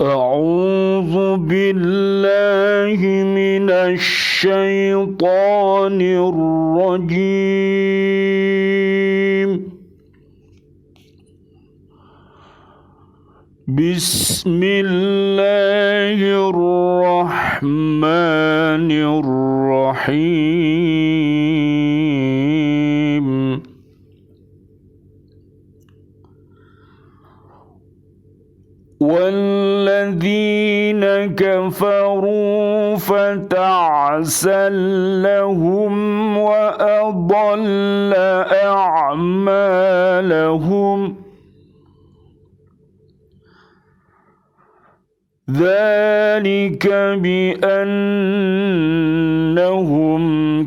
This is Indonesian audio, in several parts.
أعوذ بالله من الشيطان الرجيم. بسم الله الرحمن الرحيم. والذين كفروا فتعسا لهم وأضل أعمالهم. ذلك بأنهم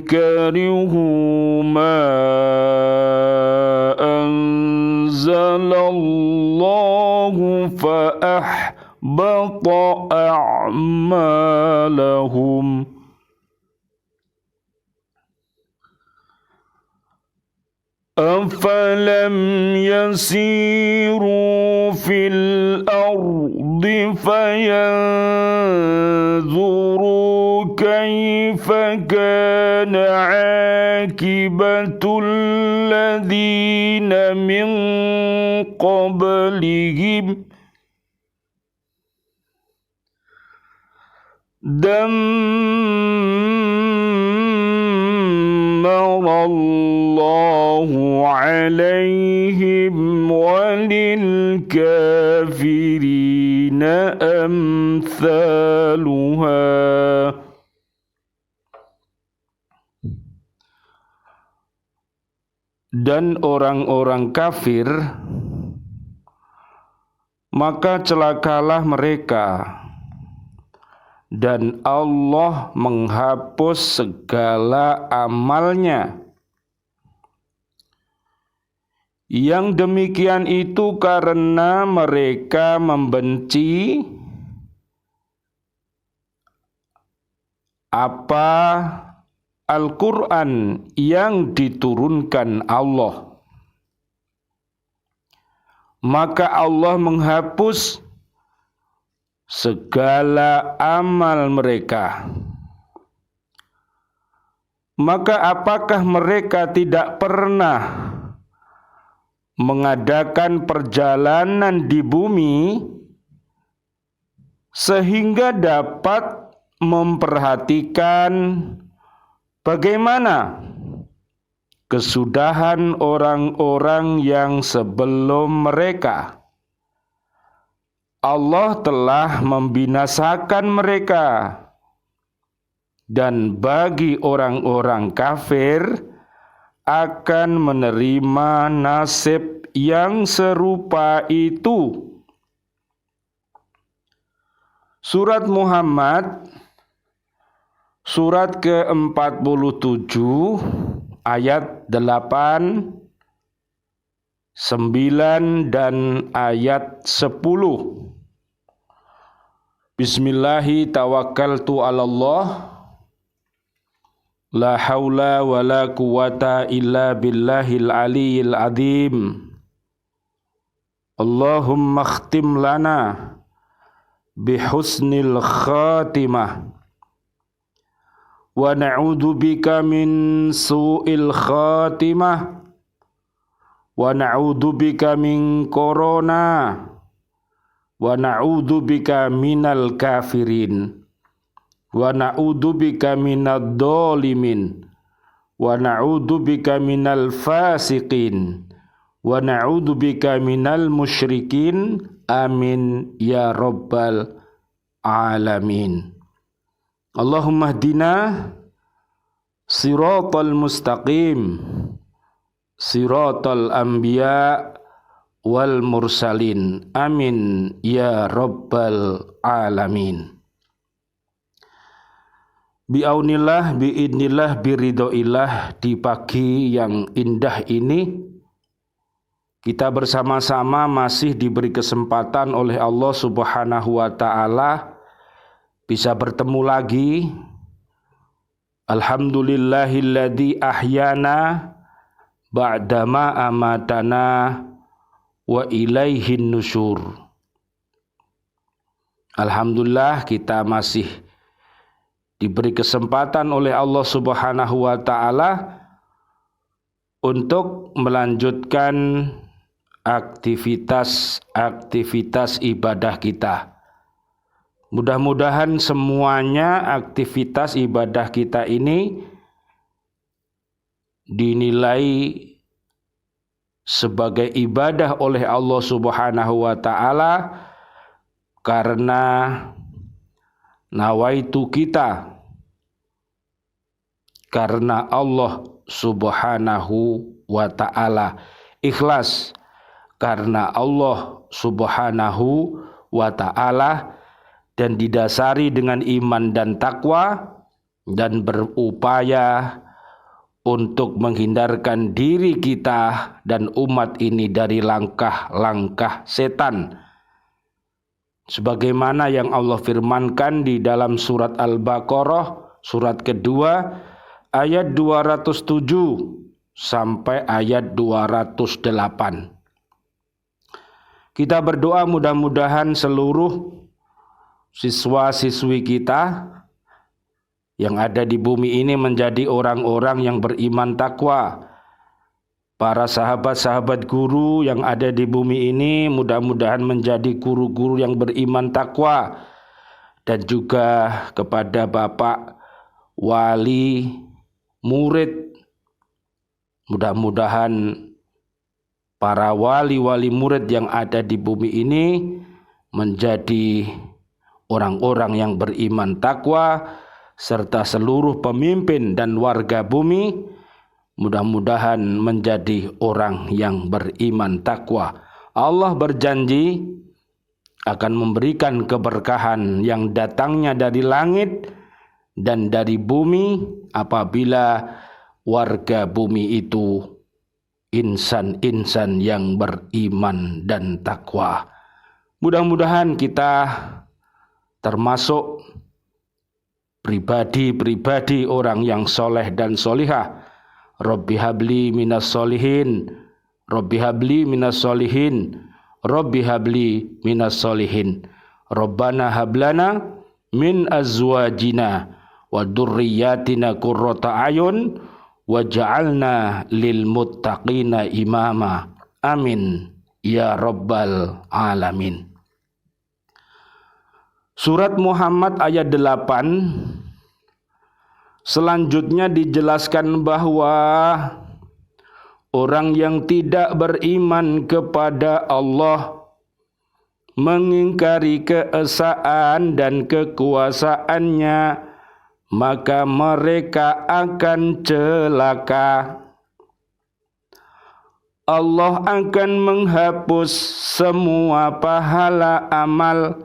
كرهوا ما أنزل الله فأحبط أعمالهم. أفلم يسيروا في الأرض فينظروا كيف كان عاقبة الذين من قبلهم دمر الله عليهم وللكافرين أمثالها. Dan orang-orang kafir, maka celakalah mereka, dan Allah menghapus segala amalnya. Yang demikian itu karena mereka membenci apa Al-Quran yang diturunkan Allah. Maka Allah menghapus segala amal mereka. Maka apakah mereka tidak pernah mengadakan perjalanan di bumi sehingga dapat memperhatikan bagaimana kesudahan orang-orang yang sebelum mereka? Allah telah membinasakan mereka, dan bagi orang-orang kafir akan menerima nasib yang serupa itu. Surat Muhammad, surat ke-47, ayat 8, 9, dan ayat 10. Bismillahi tawakkaltu 'alallah. La haula wa la quwata illa billahil aliyyil azim. Allahumma khtim lana bihusnil khatimah wa na'udzu bika min su'il khatimah wa na'udzu bika min corona wa na'udzu bika minal kafirin wa na'udzu bika minadh dhalimin wa na'udzu bika minal fasiqin wa na'udzu bika minal musyrikin. Amin ya rabbal alamin. Allahumma hdina siratal mustaqim, siratal anbiya wal mursalin. Amin ya rabbal alamin. Biaunillah, biidnillah, biridhoillah, di pagi yang indah ini kita bersama-sama masih diberi kesempatan oleh Allah Subhanahu wa ta'ala bisa bertemu lagi. Alhamdulillahilladzi ahyana ba'dama amatana wa ilaihin nusyur. Alhamdulillah kita masih diberi kesempatan oleh Allah Subhanahu wa taala untuk melanjutkan aktivitas ibadah kita. Mudah-mudahan semuanya aktivitas ibadah kita ini dinilai sebagai ibadah oleh Allah Subhanahu wa taala karena nawaitu kita karena Allah Subhanahu wa taala, ikhlas karena Allah Subhanahu wa taala, dan didasari dengan iman dan takwa, dan berupaya untuk menghindarkan diri kita dan umat ini dari langkah-langkah setan. Sebagaimana yang Allah firmankan di dalam surat Al-Baqarah, surat kedua, ayat 207 sampai ayat 208. Kita berdoa mudah-mudahan seluruh siswa-siswi kita yang ada di bumi ini menjadi orang-orang yang beriman takwa. Para sahabat-sahabat guru yang ada di bumi ini mudah-mudahan menjadi guru-guru yang beriman takwa, dan juga kepada Bapak wali murid, mudah-mudahan para wali-wali murid yang ada di bumi ini menjadi orang-orang yang beriman takwa, serta seluruh pemimpin dan warga bumi mudah-mudahan menjadi orang yang beriman takwa. Allah berjanji akan memberikan keberkahan yang datangnya dari langit dan dari bumi apabila warga bumi itu insan-insan yang beriman dan takwa. Mudah-mudahan kita termasuk pribadi-pribadi orang yang soleh dan solihah. Rabbi habli minas solihin, Rabbi habli minas solihin, Rabbi habli minas solihin. Rabbana hablana min azwajina wa dzurriyyatina qurrata ayun waj'alna lil muttaqina imama. Amin ya rabbal alamin. Surat Muhammad ayat 8 selanjutnya dijelaskan bahwa orang yang tidak beriman kepada Allah, mengingkari keesaan dan kekuasaannya, maka mereka akan celaka. Allah akan menghapus semua pahala amal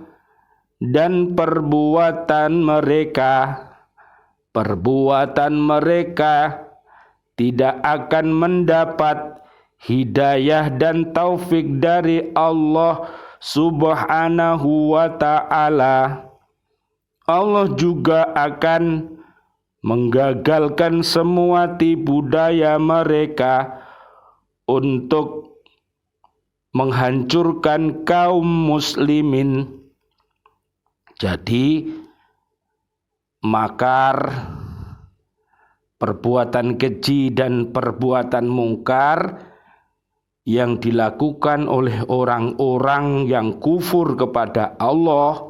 dan perbuatan mereka. Perbuatan mereka tidak akan mendapat hidayah dan taufik dari Allah Subhanahu wa ta'ala. Allah juga akan menggagalkan semua tipu daya mereka untuk menghancurkan kaum muslimin. Jadi makar, perbuatan keji dan perbuatan mungkar yang dilakukan oleh orang-orang yang kufur kepada Allah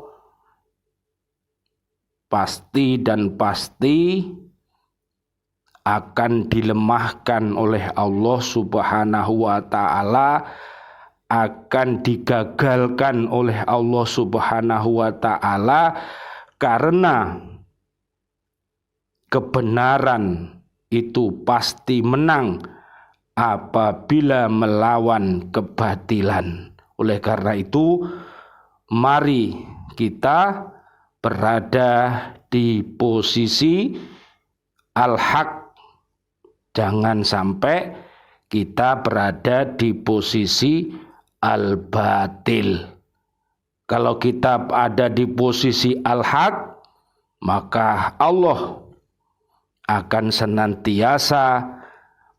pasti akan dilemahkan oleh Allah Subhanahu wa ta'ala, akan digagalkan oleh Allah Subhanahu wa ta'ala, karena kebenaran itu pasti menang apabila melawan kebatilan. Oleh karena itu, mari kita berada di posisi al-haq. Jangan sampai kita berada di posisi al-batil. Kalau kita ada di posisi al-haq, maka Allah akan senantiasa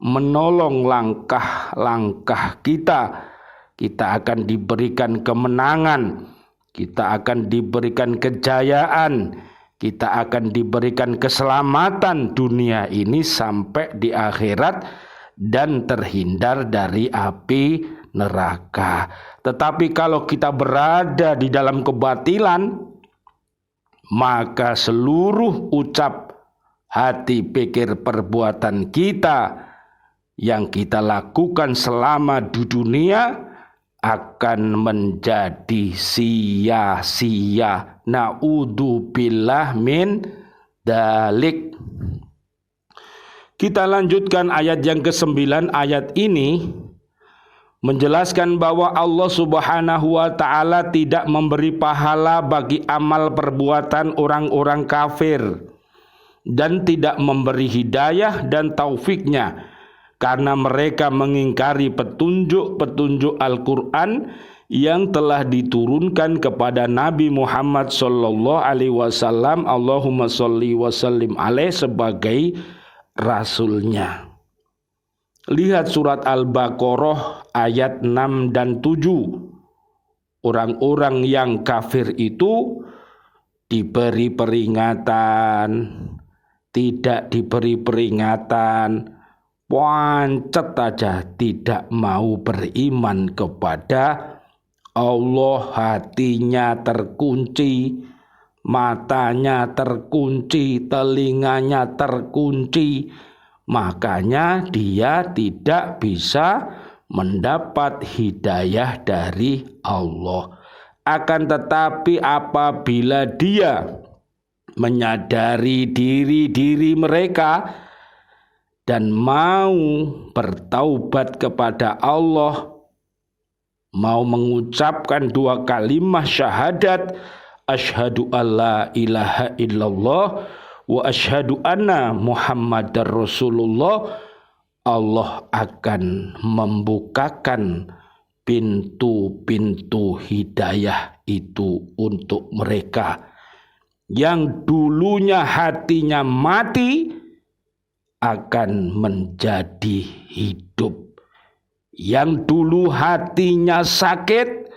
menolong langkah-langkah kita. Kita akan diberikan kemenangan kita akan diberikan kejayaan, kita akan diberikan keselamatan dunia ini sampai di akhirat dan terhindar dari api neraka. Tetapi kalau kita berada di dalam kebatilan, maka seluruh ucap, hati, pikir, perbuatan kita yang kita lakukan selama di dunia akan menjadi sia-sia. Na'udzubillah min dalik. Kita lanjutkan ayat yang ke-9. Ayat ini menjelaskan bahwa Allah Subhanahu wa ta'ala tidak memberi pahala bagi amal perbuatan orang-orang kafir dan tidak memberi hidayah dan taufiknya, karena mereka mengingkari petunjuk-petunjuk Al-Quran yang telah diturunkan kepada Nabi Muhammad sallallahu alaihi wasallam, Allahumma sholli wa sallim alaih, sebagai rasulnya. Lihat surat Al-Baqarah ayat 6 dan 7. Orang-orang yang kafir itu diberi peringatan, tidak diberi peringatan, wancet aja, tidak mau beriman kepada Allah, hatinya terkunci, matanya terkunci, telinganya terkunci, makanya dia tidak bisa mendapat hidayah dari Allah. Akan tetapi apabila dia menyadari diri mereka dan mau bertaubat kepada Allah, mau mengucapkan 2 kalimat syahadat, asyhadu alla ilaha illallah wa asyhadu anna Muhammadar Rasulullah, Allah akan membukakan pintu-pintu hidayah itu untuk mereka. Yang dulunya hatinya mati akan menjadi hidup. Yang dulu hatinya sakit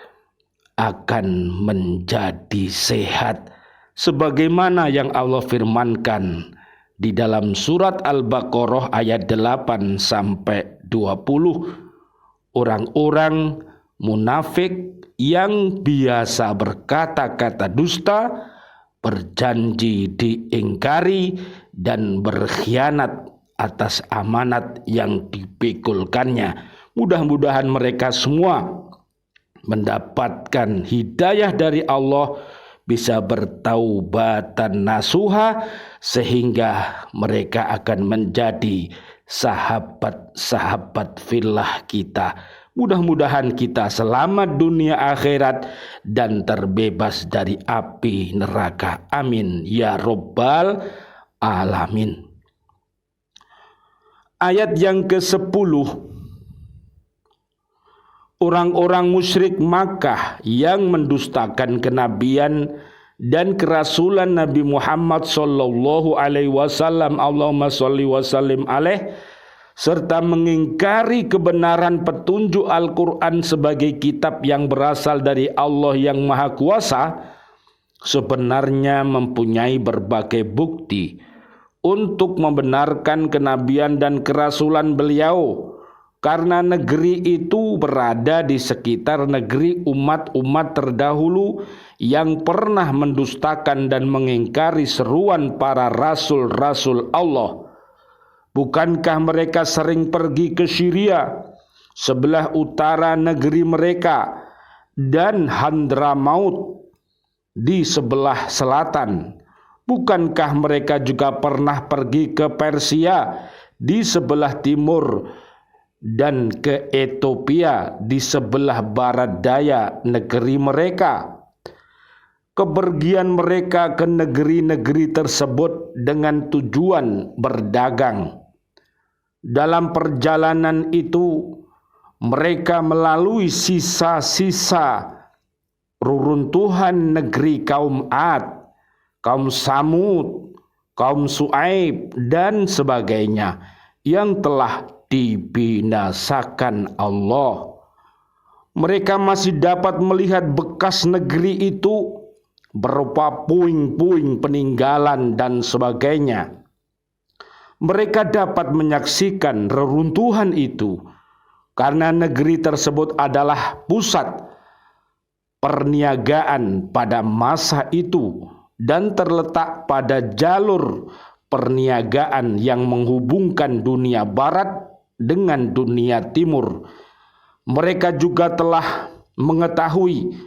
akan menjadi sehat. Sebagaimana yang Allah firmankan di dalam surat Al-Baqarah ayat 8 sampai 20. Orang-orang munafik yang biasa berkata-kata dusta, berjanji diingkari, dan berkhianat atas amanat yang dipikulkannya. Mudah-mudahan mereka semua mendapatkan hidayah dari Allah, bisa bertaubatan nasuha, sehingga mereka akan menjadi sahabat-sahabat fillah kita. Mudah-mudahan kita selamat dunia akhirat dan terbebas dari api neraka. Amin ya Rabbal alamin. Ayat yang ke-10. Orang-orang musyrik Makkah yang mendustakan kenabian dan kerasulan Nabi Muhammad sallallahu alaihi wasallam, Allahumma sholli wa sallim alaih, serta mengingkari kebenaran petunjuk Al-Quran sebagai kitab yang berasal dari Allah yang Maha Kuasa, sebenarnya mempunyai berbagai bukti untuk membenarkan kenabian dan kerasulan beliau, karena negeri itu berada di sekitar negeri umat-umat terdahulu yang pernah mendustakan dan mengingkari seruan para rasul-rasul Allah. Bukankah mereka sering pergi ke Syria, sebelah utara negeri mereka, dan Hadramaut di sebelah selatan? Bukankah mereka juga pernah pergi ke Persia di sebelah timur dan ke Ethiopia di sebelah barat daya negeri mereka? Kepergian mereka ke negeri-negeri tersebut dengan tujuan berdagang. Dalam perjalanan itu mereka melalui sisa-sisa reruntuhan negeri kaum Ad, kaum Samud, kaum Su'aib, dan sebagainya yang telah dibinasakan Allah. Mereka masih dapat melihat bekas negeri itu berupa puing-puing peninggalan dan sebagainya. Mereka dapat menyaksikan reruntuhan itu karena negeri tersebut adalah pusat perniagaan pada masa itu dan terletak pada jalur perniagaan yang menghubungkan dunia barat dengan dunia timur. Mereka juga telah mengetahui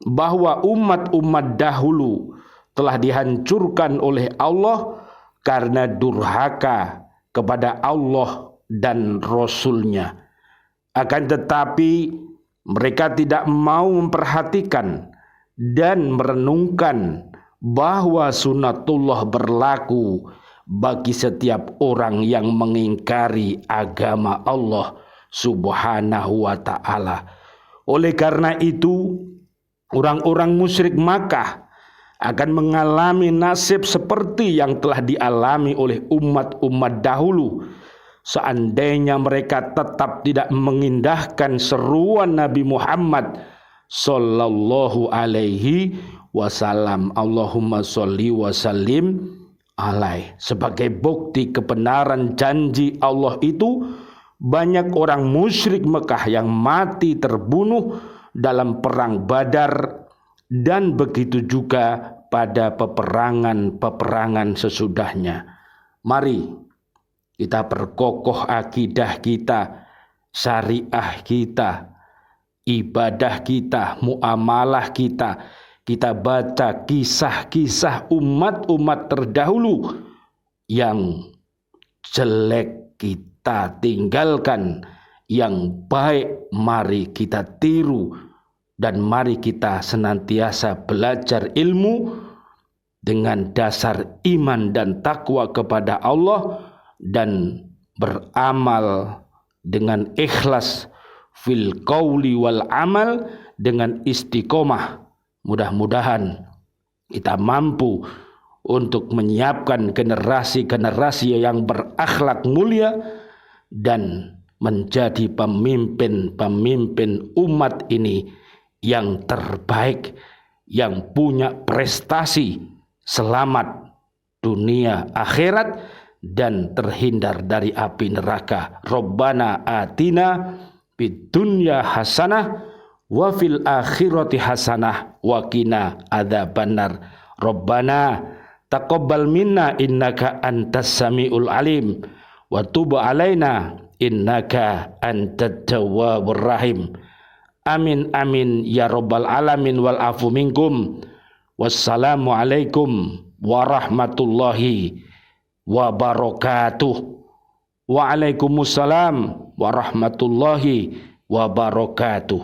bahwa umat-umat dahulu telah dihancurkan oleh Allah karena durhaka kepada Allah dan Rasul-Nya. Akan tetapi mereka tidak mau memperhatikan dan merenungkan bahwa sunatullah berlaku bagi setiap orang yang mengingkari agama Allah Subhanahu wa ta'ala. Oleh karena itu, orang-orang musyrik Makkah akan mengalami nasib seperti yang telah dialami oleh umat-umat dahulu, seandainya mereka tetap tidak mengindahkan seruan Nabi Muhammad sallallahu alaihi wasallam. Allahumma sholli wa sallim alaih. Sebagai bukti kebenaran janji Allah itu, banyak orang musyrik Mekah yang mati terbunuh dalam perang Badar, dan begitu juga pada peperangan-peperangan sesudahnya. Mari kita perkokoh akidah kita, syariah kita, ibadah kita, muamalah kita. Kita baca kisah-kisah umat-umat terdahulu yang jelek kita tinggalkan, yang baik mari kita tiru, dan mari kita senantiasa belajar ilmu dengan dasar iman dan takwa kepada Allah, dan beramal dengan ikhlas fil qauli wal amal, dengan istiqomah. Mudah-mudahan kita mampu untuk menyiapkan generasi-generasi yang berakhlak mulia dan menjadi pemimpin-pemimpin umat ini yang terbaik, yang punya prestasi selamat dunia akhirat dan terhindar dari api neraka. Rabbana atina fid dunya hasanah wa fil akhirati hasanah wa qina adzabannar. Rabbana taqabbal minna innaka antas samiul alim wa tub alaina innaka antat tawwabur rahim. Amin amin ya rabbal alamin wal afu minkum. Wassalamu alaikum warahmatullahi wabarakatuh. Waalaikumsalam warahmatullahi wabarakatuh.